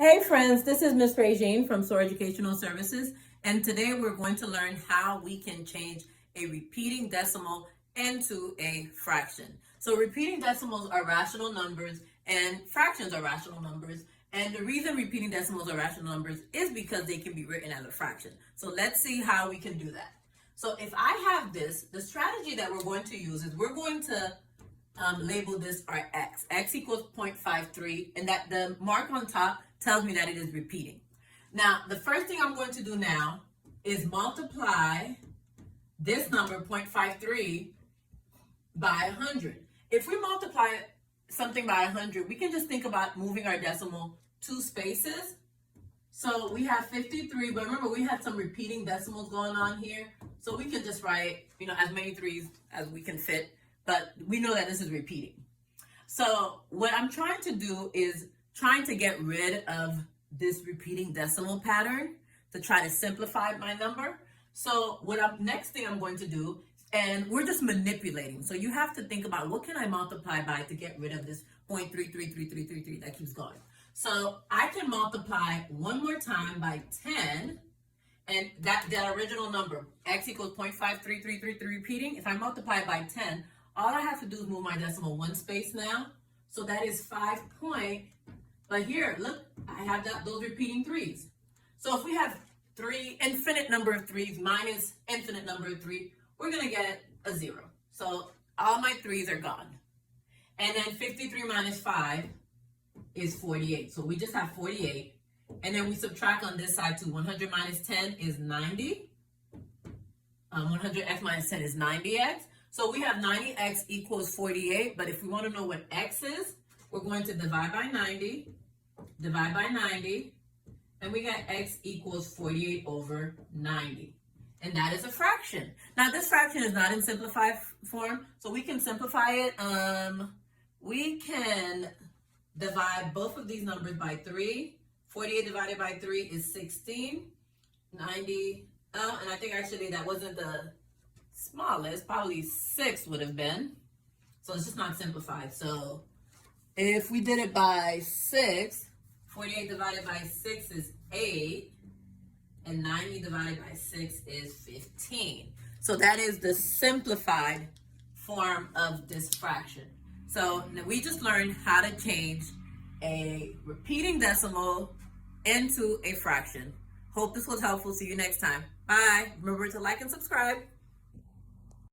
Hey friends, this is Miss Regine from SOAR Educational Services, and today we're going to learn how we can change a repeating decimal into a fraction. So repeating decimals are rational numbers and fractions are rational numbers, and the reason repeating decimals are rational numbers is because they can be written as a fraction. So let's see how we can do that. So if I have this, the strategy that we're going to use is we're going to label this our x. X equals 0.53, and that the mark on top tells me that it is repeating. Now, the first thing I'm going to do now is multiply this number 0.53 by 100. If we multiply something by 100, we can just think about moving our decimal 2 spaces. So we have 53, but remember we had some repeating decimals going on here. So we can just write, as many 3s as we can fit, but we know that this is repeating. So what I'm trying to do is trying to get rid of this repeating decimal pattern to try to simplify my number. So next thing I'm going to do, and we're just manipulating. So you have to think about what can I multiply by to get rid of this 0.333333 that keeps going. So I can multiply one more time by 10, and that original number, x equals 0.53333 repeating. If I multiply by 10, all I have to do is move my decimal 1 space now. So that is 5 point. But here, look, I have those repeating 3s. So if we have infinite number of 3s minus infinite number of 3, we're going to get a 0. So all my 3s are gone. And then 53 minus 5 is 48. So we just have 48. And then we subtract on this side too. 100 minus 10 is 90. 100x minus 10 is 90x. So we have 90x equals 48. But if we want to know what x is, we're going to divide by 90, and we got x equals 48 over 90. And that is a fraction. Now, this fraction is not in simplified form, so we can simplify it. We can divide both of these numbers by 3. 48 divided by 3 is 16. 90, and I think actually that wasn't the smallest, probably 6 would have been. So it's just not simplified. So if we did it by 6, 48 divided by 6 is 8, and 90 divided by 6 is 15. So that is the simplified form of this fraction. So we just learned how to change a repeating decimal into a fraction. Hope this was helpful. See you next time. Bye. Remember to like and subscribe.